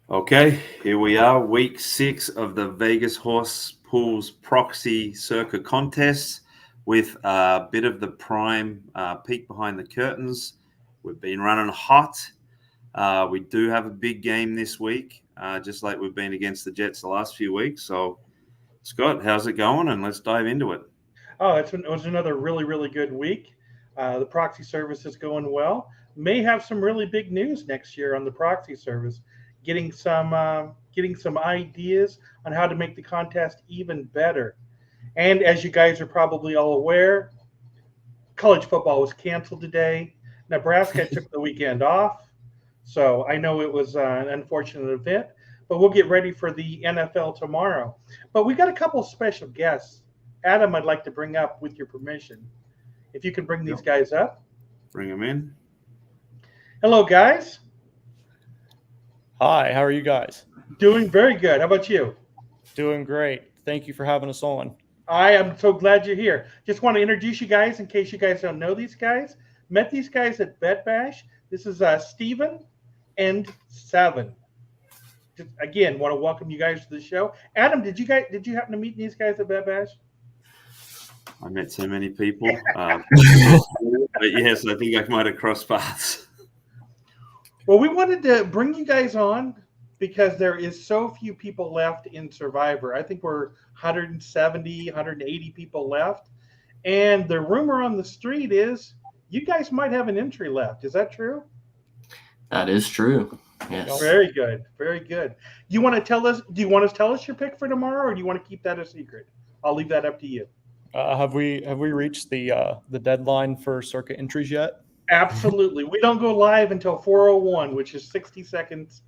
Okay, here we are, week 6 of the Vegas Horse Pools Proxy Circa Contests with a bit of the prime peek behind the curtains. We've been running hot. We do have a big game this week, just like we've been against the Jets the last few weeks. So, Scott, how's it going? And let's dive into it. Oh, it was another really, really good week. The proxy service is going well. May have some really big news next year on the proxy service. Getting some ideas on how to make the contest even better. And as you guys are probably all aware, college football was canceled today. Nebraska took the weekend off, so I know it was an unfortunate event. But we'll get ready for the NFL tomorrow. But we got a couple of special guests. Adam, I'd like to bring up with your permission. If you can bring these Yep. guys up. Bring them in. Hello, guys. Hi, how are you guys? Doing very good. How about you? Doing great. Thank you for having us on. I am so glad you're here. Just want to introduce you guys in case you guys don't know these guys. Met these guys at Bet Bash. This is Steven and Seven. Just, again, want to welcome you guys to the show. Adam, did you happen to meet these guys at Bet Bash? I met so many people. But yes, I think I might have crossed paths. Well, we wanted to bring you guys on because there is so few people left in Survivor. I think we're 170, 180 people left. And the rumor on the street is you guys might have an entry left. Is that true? That is true. Yes. Very good. Very good. You want to tell us? Do you want to tell us your pick for tomorrow, or do you want to keep that a secret? I'll leave that up to you. Have we reached the deadline for Circa entries yet? Absolutely. We don't go live until 4:01, which is 60 seconds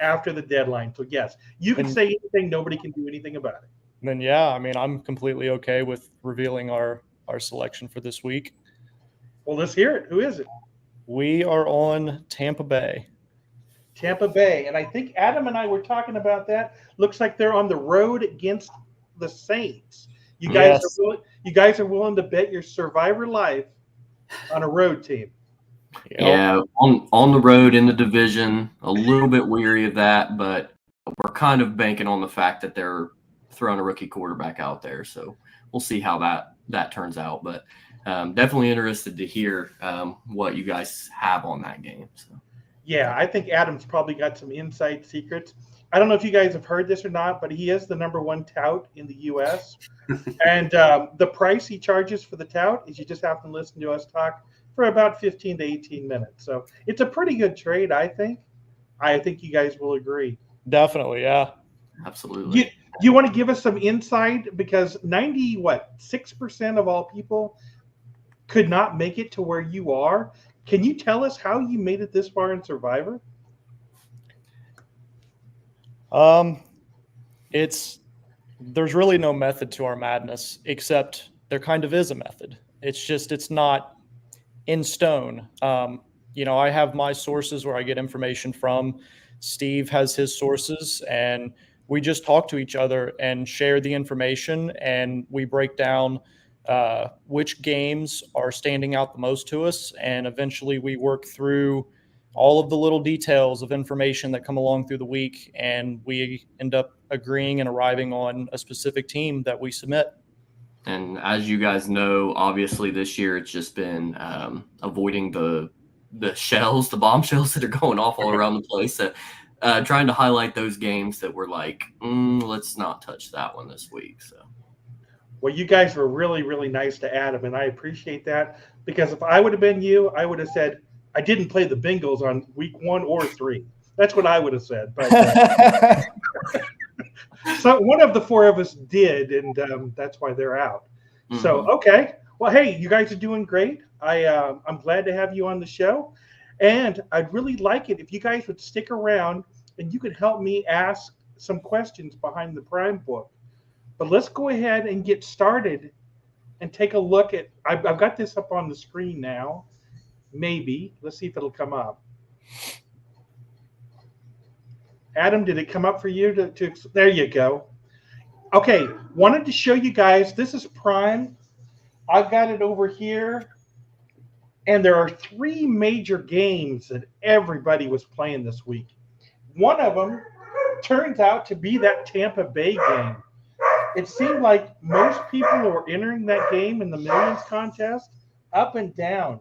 after the deadline. So yes, you can say anything. Nobody can do anything about it. Then yeah, I mean I'm completely okay with revealing our selection for this week. Well, let's hear it. Who is it? We are on Tampa Bay. Tampa Bay, and I think Adam and I were talking about that. Looks like they're on the road against the Saints. You guys are willing to bet your Survivor life on a road team. Yeah, on the road in the division, a little bit weary of that, but we're kind of banking on the fact that they're throwing a rookie quarterback out there. So we'll see how that turns out. But definitely interested to hear what you guys have on that game. So. Yeah, I think Adam's probably got some inside secrets. I don't know if you guys have heard this or not, but he is the #1 tout in the U.S. And the price he charges for the tout is you just have to listen to us talk for about 15 to 18 minutes. So it's a pretty good trade, I think. I think you guys will agree. Definitely, yeah. Absolutely. You want to give us some insight? Because 6% of all people could not make it to where you are. Can you tell us how you made it this far in Survivor? There's really no method to our madness, except there kind of is a method. It's not in stone. I have my sources where I get information from. Steve has his sources, and we just talk to each other and share the information, and we break down which games are standing out the most to us, and eventually we work through all of the little details of information that come along through the week, and we end up agreeing and arriving on a specific team that we submit. And as you guys know, obviously this year it's just been avoiding the shells, the bombshells that are going off all around the place. So, trying to highlight those games that were like, let's not touch that one this week. So. Well, you guys were really, really nice to Adam, and I appreciate that, because if I would have been you, I would have said, I didn't play the Bengals on week 1 or 3. That's what I would have said. But so one of the 4 of us did, and that's why they're out. Mm-hmm. So, okay. Well, hey, you guys are doing great. I'm glad to have you on the show, and I'd really like it if you guys would stick around and you could help me ask some questions behind the Prime book. But let's go ahead and get started and take a look at – I've got this up on the screen now. Maybe. Let's see if it'll come up. Adam, did it come up for you? There you go. Okay, wanted to show you guys. This is Prime. I've got it over here. And there are 3 major games that everybody was playing this week. One of them turns out to be that Tampa Bay game. It seemed like most people who were entering that game in the Millions contest, up and down.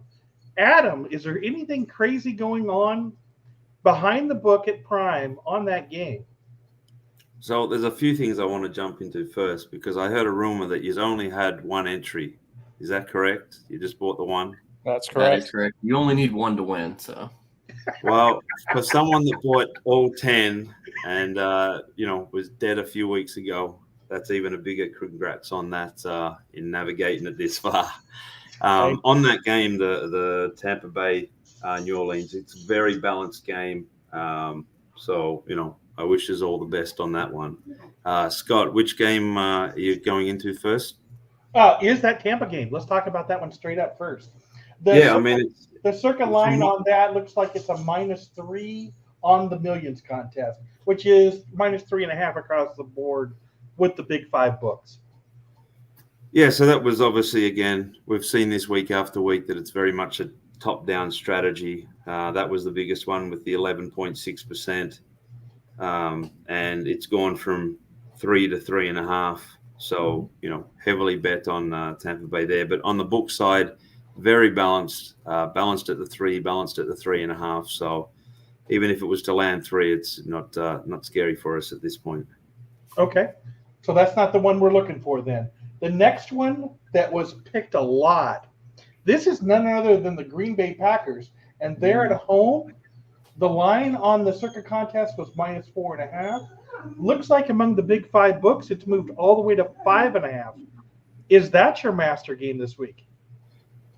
Adam, is there anything crazy going on behind the book at Prime on that game? So there's a few things I want to jump into first, because I heard a rumor that you've only had one entry. Is that correct? You just bought the one? That's That correct. is correct. You only need one to win, so. Well, for someone that bought all 10 and, was dead a few weeks ago, that's even a bigger congrats on that in navigating it this far. On that game, the Tampa Bay, New Orleans, it's a very balanced game. So, I wish us all the best on that one. Scott, which game are you going into first? Is that Tampa game? Let's talk about that one straight up first. The Circa line on that looks like it's a -3 on the Millions contest, which is -3.5 across the board with the big 5 books. Yeah, so that was obviously, again, we've seen this week after week that it's very much a top-down strategy. That was the biggest one with the 11.6%. And it's gone from 3 to 3.5. So, heavily bet on Tampa Bay there. But on the book side, very balanced, balanced at the 3, balanced at the 3.5. So even if it was to land 3, it's not scary for us at this point. Okay, so that's not the one we're looking for then. The next one that was picked a lot, this is none other than the Green Bay Packers, and they're at home. The line on the Circa contest was -4.5. Looks like among the big 5 books, it's moved all the way to 5.5. Is that your master game this week?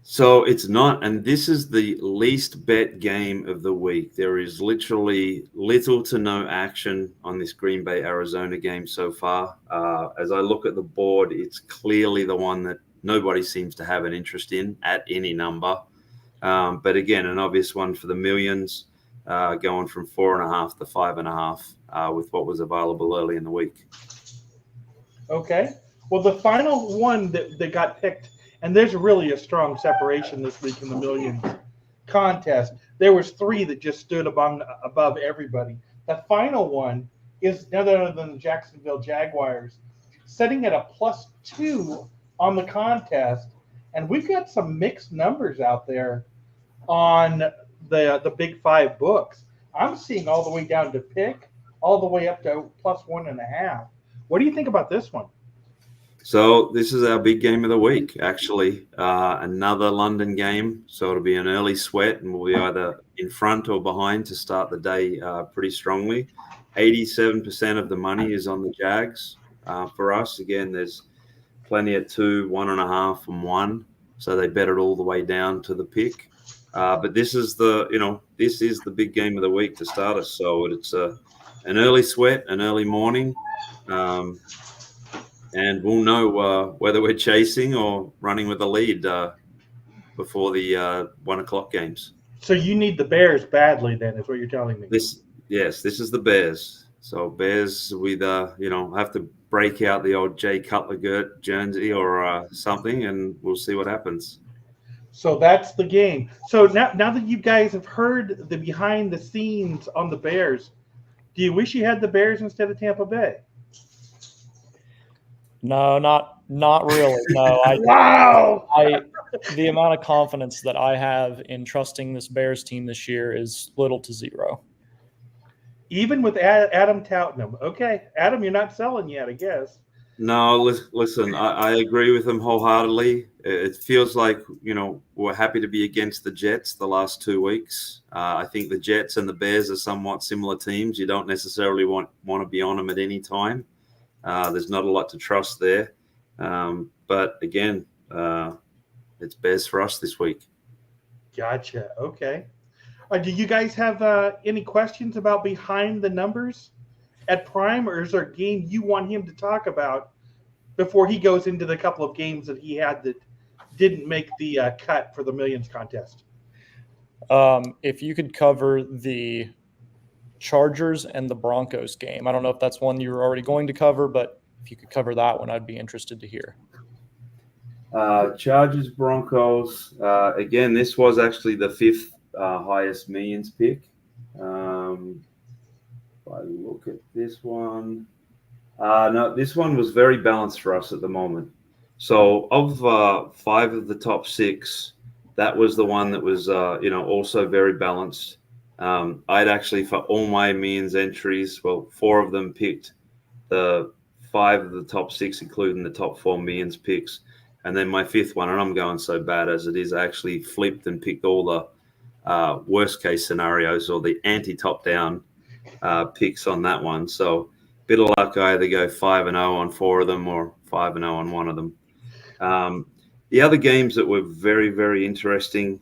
So it's not, and this is the least bet game of the week. There is literally little to no action on this Green Bay, Arizona game so far. As I look at the board, it's clearly the one that nobody seems to have an interest in at any number. But again, an obvious one for the Millions, going from 4.5 to 5.5 with what was available early in the week. Okay. Well, the final one that got picked, and there's really a strong separation this week in the Millions contest. There was 3 that just stood above everybody. The final one is none other than the Jacksonville Jaguars, setting at a +2 on the contest. And we've got some mixed numbers out there on the big 5 books. I'm seeing all the way down to pick, all the way up to +1.5. What do you think about this one? So this is our big game of the week, actually. Another London game. So it'll be an early sweat, and we'll be either in front or behind to start the day pretty strongly. 87% of the money is on the Jags for us. Again, there's plenty at 2, 1.5, and 1. So they bet it all the way down to the pick. But this is the big game of the week to start us. So it's an early sweat, an early morning. And we'll know whether we're chasing or running with the lead before the 1 o'clock games. So you need the Bears badly, then, is what you're telling me. This is the Bears. So Bears with have to break out the old Jay Cutler jersey or something, and we'll see what happens. So that's the game. So now that you guys have heard the behind the scenes on the Bears, do you wish you had the Bears instead of Tampa Bay? No, not really. No, Wow. The amount of confidence that I have in trusting this Bears team this year is little to zero. Even with Adam Tottenham. Okay, Adam, you're not selling yet, I guess. No, listen, I agree with them wholeheartedly. It feels like, we're happy to be against the Jets the last 2 weeks. I think the Jets and the Bears are somewhat similar teams. You don't necessarily want to be on them at any time. There's not a lot to trust there. But again, it's Bears for us this week. Gotcha. Okay. Do you guys have any questions about behind the numbers at Prime, or is there a game you want him to talk about before he goes into the couple of games that he had that didn't make the cut for the Millions contest? If you could cover the Chargers and the Broncos game. I don't know if that's one you were already going to cover, but if you could cover that one, I'd be interested to hear. Chargers, Broncos. Again, this was actually the 5th highest Millions pick. if I look at this one, no, this one was very balanced for us at the moment. So of 5 of the top 6, that was the one that was, also very balanced. I'd actually, for all my millions entries, 4 of them picked the 5 of the top 6, including the top 4 millions picks. And then my 5th one, and I'm going so bad as it is, I actually flipped and picked all the worst case scenarios or the anti-top down picks on that one. So bit of luck, I either go 5-0 on 4 of them or 5-0 on 1 of them. The other games that were very, very interesting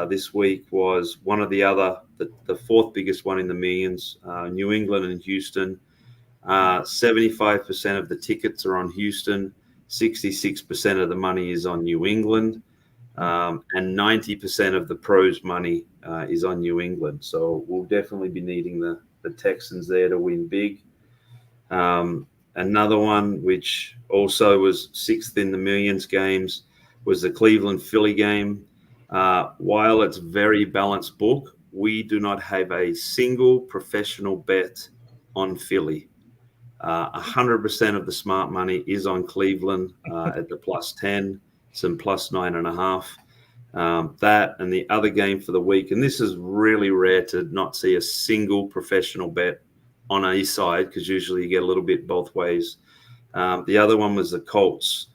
this week was one of the 4th biggest one in the millions, New England and Houston. 75% of the tickets are on Houston, 66% of the money is on New England, and 90% of the pros money is on New England. So we'll definitely be needing the Texans there to win big. Another one, which also was 6th in the millions games, was the Cleveland-Philly game. While it's very balanced book, we do not have a single professional bet on Philly. 100% of the smart money is on Cleveland at the +10, some +9.5. That and the other game for the week, and this is really rare to not see a single professional bet on a side, because usually you get a little bit both ways. The other one was the Colts.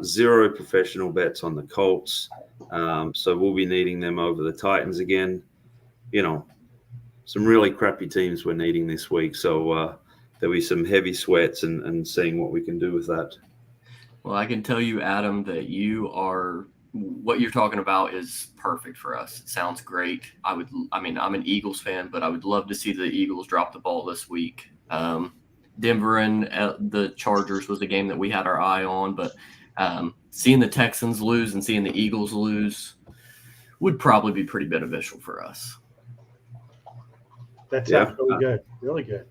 0 professional bets on the Colts. So we'll be needing them over the Titans again. Some really crappy teams we're needing this week. So there'll be some heavy sweats and seeing what we can do with that. Well, I can tell you, Adam, that what you're talking about is perfect for us. It sounds great. I'm an Eagles fan, but I would love to see the Eagles drop the ball this week. Denver and the Chargers was a game that we had our eye on, but seeing the Texans lose and seeing the Eagles lose would probably be pretty beneficial for us. That sounds really good. Really good.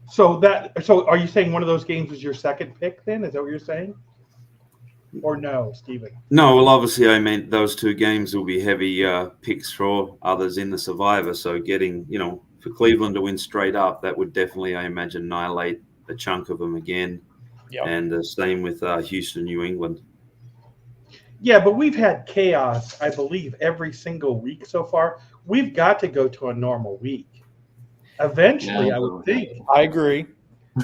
So are you saying one of those games was your second pick then? Is that what you're saying? Or no, Stephen? No, well, obviously I meant those 2 games will be heavy picks for others in the Survivor. So getting, for Cleveland to win straight up, that would definitely, I imagine, annihilate a chunk of them again. Yep. And the same with Houston, New England. Yeah, but we've had chaos, I believe, every single week so far. We've got to go to a normal week. Eventually, I would think. I agree.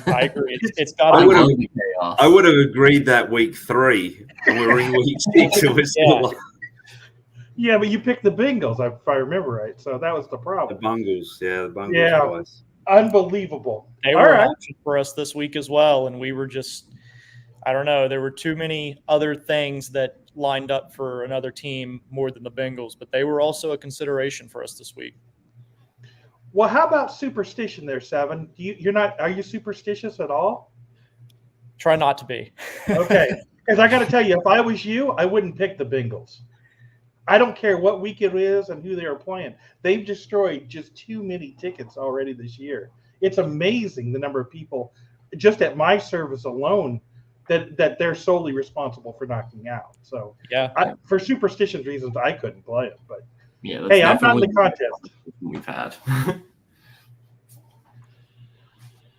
It's got to be chaos. I would have agreed that week 3, and we were in week 6. It was still Yeah, but you picked the Bengals, if I remember right. So that was the problem. The Bengals. Yeah. Twice. Unbelievable. They were an option for us this week as well, and we were just, I don't know, there were too many other things that lined up for another team more than the Bengals, but they were also a consideration for us this week. Well, how about superstition there, Seven? Are you superstitious at all? Try not to be. Okay. Because I got to tell you, if I was you, I wouldn't pick the Bengals. I don't care what week it is and who they are playing. They've destroyed just too many tickets already this year. It's amazing the number of people, just at my service alone, that they're solely responsible for knocking out. So, for superstitious reasons, I couldn't play it. But hey, I'm not in the contest. We've had.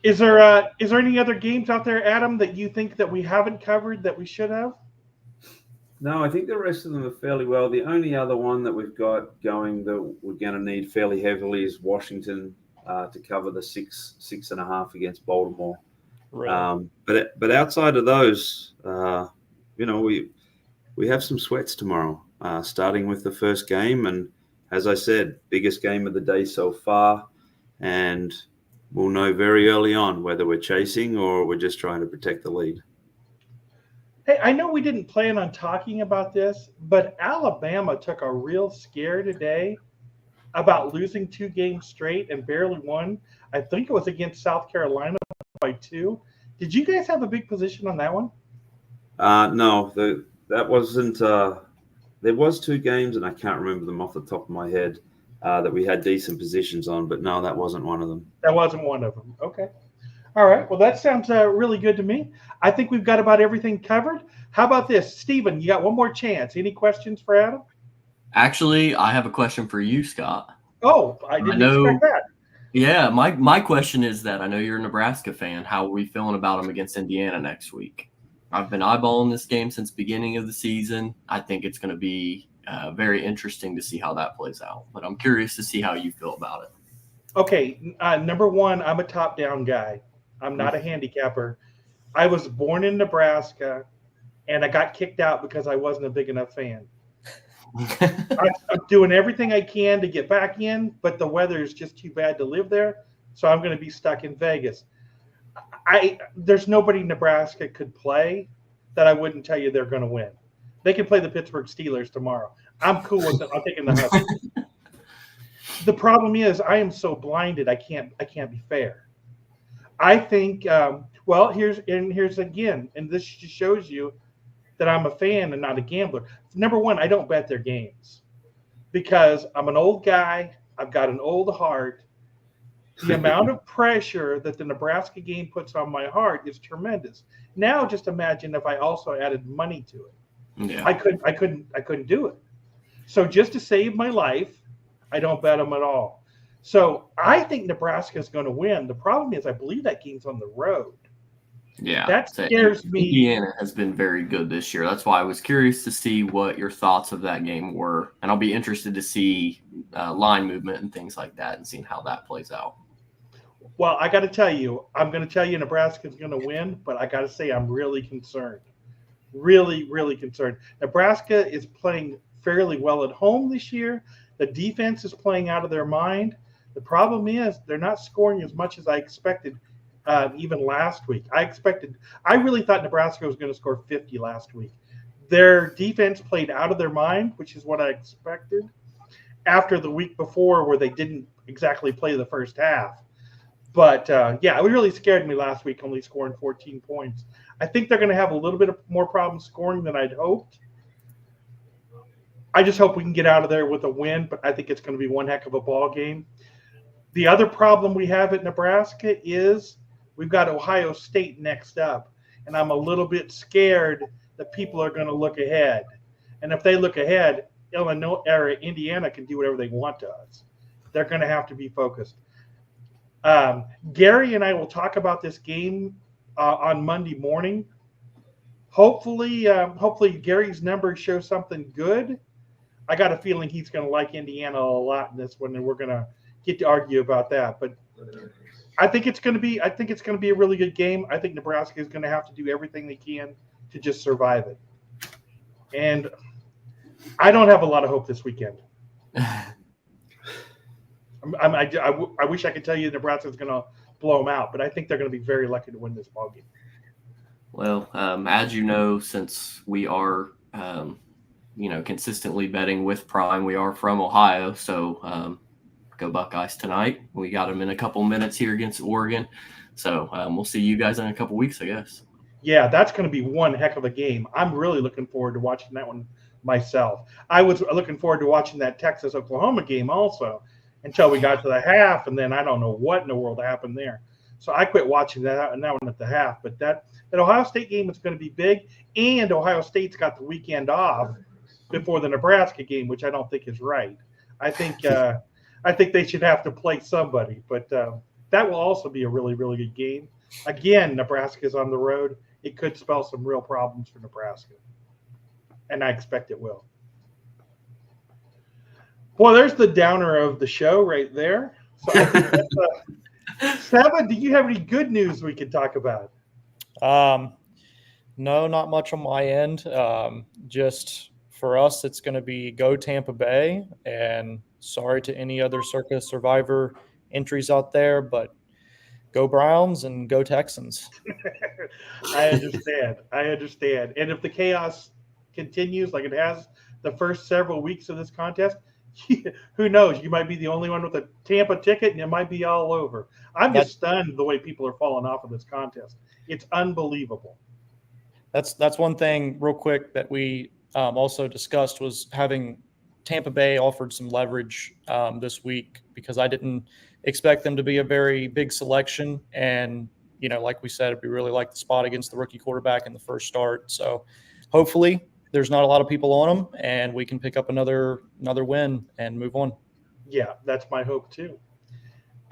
Is there any other games out there, Adam, that you think that we haven't covered that we should have? No, I think the rest of them are fairly well. The only other one that we've got going that we're going to need fairly heavily is Washington to cover the 6.5 against Baltimore. Right. But outside of those, we have some sweats tomorrow, starting with the first game, and as I said, biggest game of the day so far, and we'll know very early on whether we're chasing or we're just trying to protect the lead. Hey, I know we didn't plan on talking about this, but Alabama took a real scare today about losing 2 games straight and barely won. I think it was against South Carolina by 2. Did you guys have a big position on that one? No, that wasn't. There was 2 games, and I can't remember them off the top of my head, that we had decent positions on, but no, that wasn't one of them. That wasn't one of them. Okay. All right. Well, that sounds really good to me. I think we've got about everything covered. How about this? Stephen, you got one more chance. Any questions for Adam? Actually, I have a question for you, Scott. Oh, I didn't expect that. Yeah, my question is that I know you're a Nebraska fan. How are we feeling about them against Indiana next week? I've been eyeballing this game since beginning of the season. I think it's going to be very interesting to see how that plays out. But I'm curious to see how you feel about it. Okay, number one, I'm a top-down guy. I'm not a handicapper. I was born in Nebraska, and I got kicked out because I wasn't a big enough fan. I'm doing everything I can to get back in, but the weather is just too bad to live there, so I'm going to be stuck in Vegas. There's nobody Nebraska could play that I wouldn't tell you they're going to win. They can play the Pittsburgh Steelers tomorrow. I'm cool with it. I'm taking the Huskies. The problem is I am so blinded. I can't be fair. I think here's again, and this just shows you that I'm a fan and not a gambler. Number one, I don't bet their games because I'm an old guy. I've got an old heart. The amount of pressure that the Nebraska game puts on my heart is tremendous. Now, just imagine if I also added money to it. Yeah. I couldn't do it. So just to save my life, I don't bet them at all. So I think Nebraska is going to win. The problem is I believe that game's on the road. Yeah. That scares me. Indiana has been very good this year. That's why I was curious to see what your thoughts of that game were. And I'll be interested to see line movement and things like that and seeing how that plays out. Well, I got to tell you, I'm going to tell you Nebraska's going to win, but I got to say I'm really concerned. Really, really concerned. Nebraska is playing fairly well at home this year. The defense is playing out of their mind. The problem is they're not scoring as much as I expected even last week. I really thought Nebraska was going to score 50 last week. Their defense played out of their mind, which is what I expected after the week before where they didn't exactly play the first half. But, it really scared me last week, only scoring 14 points. I think they're going to have a little bit of more problems scoring than I'd hoped. I just hope we can get out of there with a win, but I think it's going to be one heck of a ball game. The other problem we have at Nebraska is we've got Ohio State next up, and I'm a little bit scared that people are going to look ahead. And if they look ahead, Illinois or Indiana can do whatever they want to us. They're going to have to be focused. Gary and I will talk about this game on Monday morning. Hopefully Gary's numbers show something good. I got a feeling he's going to like Indiana a lot in this one, and we're going to get to argue about that. But I think it's going to be a really good game. I think Nebraska is going to have to do everything they can to just survive it. And I don't have a lot of hope this weekend. I wish I could tell you Nebraska is going to blow them out, but I think they're going to be very lucky to win this ball game. Well, as you know, since we are, consistently betting with Prime, we are from Ohio, so go Buckeyes tonight. We got them in a couple minutes here against Oregon, so we'll see you guys in a couple weeks, I guess. Yeah, that's going to be one heck of a game. I'm really looking forward to watching that one myself. I was looking forward to watching that Texas-Oklahoma game also until we got to the half, and then I don't know what in the world happened there. So I quit watching that one at the half. But that Ohio State game is going to be big, and Ohio State's got the weekend off before the Nebraska game, which I don't think is right. I think they should have to play somebody. But that will also be a really, really good game. Again, Nebraska's on the road. It could spell some real problems for Nebraska, and I expect it will. Well, there's the downer of the show right there. So I think that's, Seba, do you have any good news we could talk about? No, not much on my end. Just for us, it's going to be go Tampa Bay, and sorry to any other Circa Survivor entries out there, but go Browns and go Texans. I understand. And if the chaos continues like it has the first several weeks of this contest, who knows? You might be the only one with a Tampa ticket, and it might be all over. I'm just stunned the way people are falling off of this contest. It's unbelievable. That's one thing real quick that we also discussed was having Tampa Bay offered some leverage this week because I didn't expect them to be a very big selection. And, like we said, we really like the spot against the rookie quarterback in the first start. So hopefully there's not a lot of people on them and we can pick up another win and move on. Yeah, that's my hope too.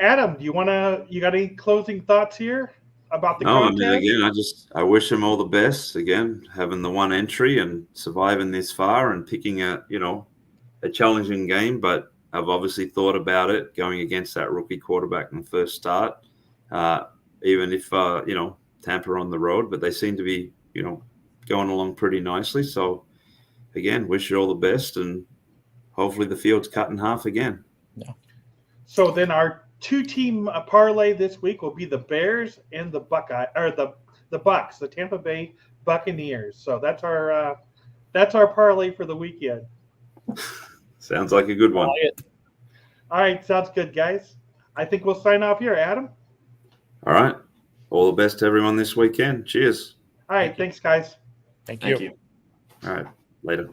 Adam, you got any closing thoughts here about the No, I contest? mean, again, I wish them all the best. Again, having the one entry and surviving this far and picking a challenging game, but I've obviously thought about it going against that rookie quarterback in the first start. Even if Tampa on the road, but they seem to be going along pretty nicely. So again, wish you all the best, and hopefully the field's cut in half again. Yeah. So then our 2-team parlay this week will be the Bears and the Bucks, the Tampa Bay Buccaneers. So that's our parlay for the weekend. Sounds like a good one. All right, sounds good, guys. I think we'll sign off here, Adam. All right. All the best to everyone this weekend. Cheers. All right, thanks, guys. Thank Thank you. you. All right. Later.